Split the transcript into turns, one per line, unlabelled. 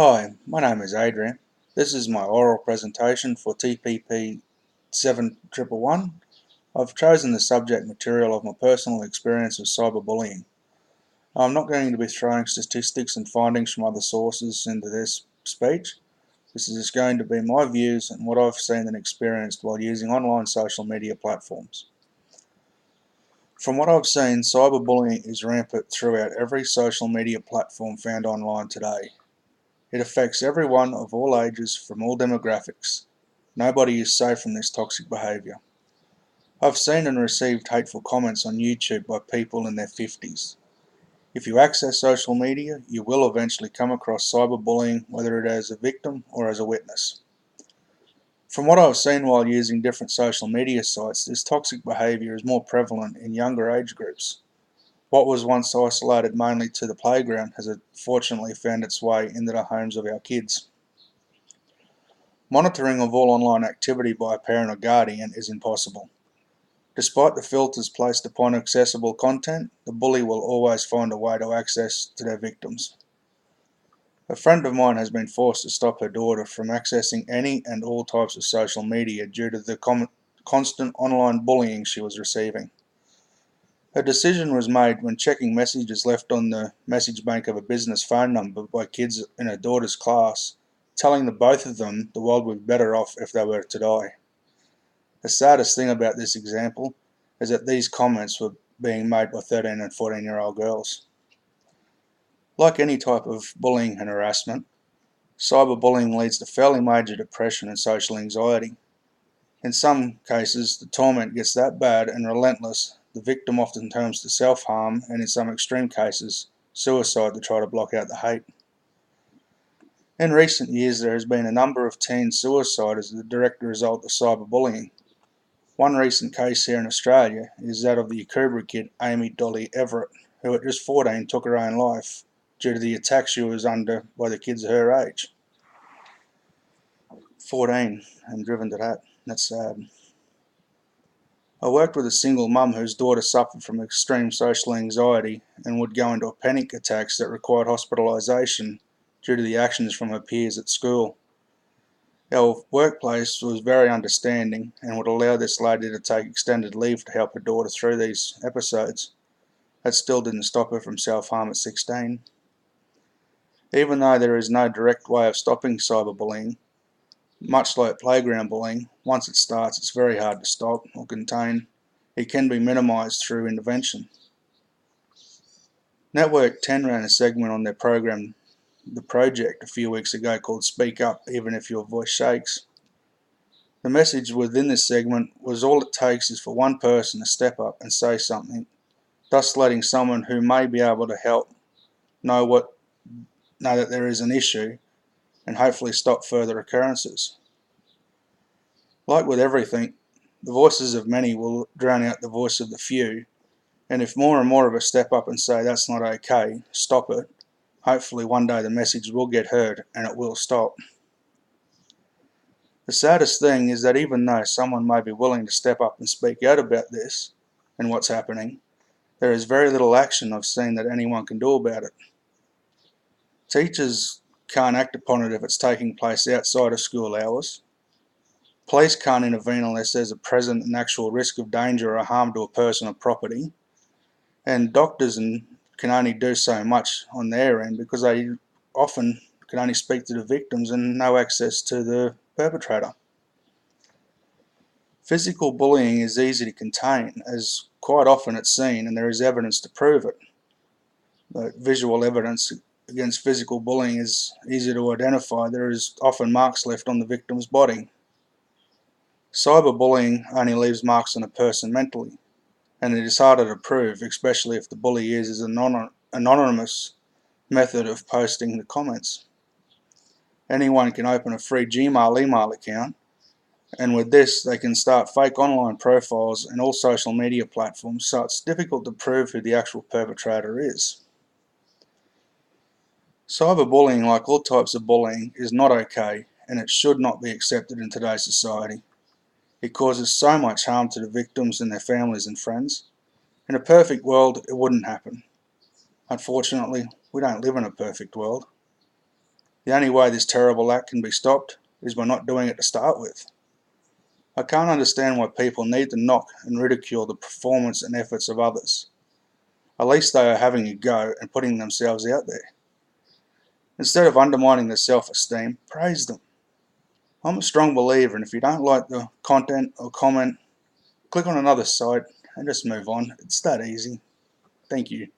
Hi, my name is Adrian. This is my oral presentation for TPP 7111. I've chosen the subject material of my personal experience of cyberbullying. I'm not going to be throwing statistics and findings from other sources into this speech. This is just going to be my views and what I've seen and experienced while using online social media platforms. From what I've seen, cyberbullying is rampant throughout every social media platform found online today. It affects everyone of all ages from all demographics. Nobody is safe from this toxic behaviour. I've seen and received hateful comments on YouTube by people in their 50s. If you access social media, you will eventually come across cyberbullying, whether it as a victim or as a witness. From what I've seen while using different social media sites, this toxic behaviour is more prevalent in younger age groups. What was once isolated mainly to the playground has unfortunately found its way into the homes of our kids. Monitoring of all online activity by a parent or guardian is impossible. Despite the filters placed upon accessible content, the bully will always find a way to access to their victims. A friend of mine has been forced to stop her daughter from accessing any and all types of social media due to the constant online bullying she was receiving. Her decision was made when checking messages left on the message bank of a business phone number by kids in her daughter's class, telling the both of them the world would be better off if they were to die. The saddest thing about this example is that these comments were being made by 13 and 14-year-old girls. Like any type of bullying and harassment, cyberbullying leads to fairly major depression and social anxiety. In some cases, the torment gets that bad and relentless, the victim often turns to self-harm and in some extreme cases, suicide to try to block out the hate. In recent years, there has been a number of teen suicide as a direct result of cyberbullying. One recent case here in Australia is that of the Akubra kid Amy Dolly Everett, who at just 14 took her own life due to the attack she was under by the kids her age. 14 and driven to that. That's sad. I worked with a single mum whose daughter suffered from extreme social anxiety and would go into panic attacks that required hospitalisation due to the actions from her peers at school. Our workplace was very understanding and would allow this lady to take extended leave to help her daughter through these episodes. That still didn't stop her from self-harm at 16. Even though there is no direct way of stopping cyberbullying, much like playground bullying, once it starts it's very hard to stop or contain. It can be minimised through intervention. Network 10 ran a segment on their program, The Project, a few weeks ago called Speak Up Even If Your Voice Shakes. The message within this segment was all it takes is for one person to step up and say something, thus letting someone who may be able to help know that there is an issue and hopefully stop further occurrences. Like with everything, the voices of many will drown out the voice of the few, and if more and more of us step up and say that's not okay, stop it, hopefully one day the message will get heard and it will stop. The saddest thing is that even though someone may be willing to step up and speak out about this and what's happening, there is very little action I've seen that anyone can do about it. Teachers can't act upon it if it's taking place outside of school hours. Police can't intervene unless there's a present and actual risk of danger or harm to a person or property. And doctors can only do so much on their end because they often can only speak to the victims and no access to the perpetrator. Physical bullying is easy to contain, as quite often it's seen and there is evidence to prove it. But visual evidence against physical bullying is easy to identify. There is often marks left on the victim's body. Cyberbullying only leaves marks on a person mentally, and it is harder to prove, especially if the bully uses an anonymous method of posting the comments. Anyone can open a free Gmail email account, and with this they can start fake online profiles in all social media platforms, so it's difficult to prove who the actual perpetrator is. Cyberbullying, like all types of bullying, is not okay and it should not be accepted in today's society. It causes so much harm to the victims and their families and friends. In a perfect world, it wouldn't happen. Unfortunately, we don't live in a perfect world. The only way this terrible act can be stopped is by not doing it to start with. I can't understand why people need to knock and ridicule the performance and efforts of others. At least they are having a go and putting themselves out there. Instead of undermining their self-esteem, praise them. I'm a strong believer in if you don't like the content or comment, click on another site and just move on. It's that easy. Thank you.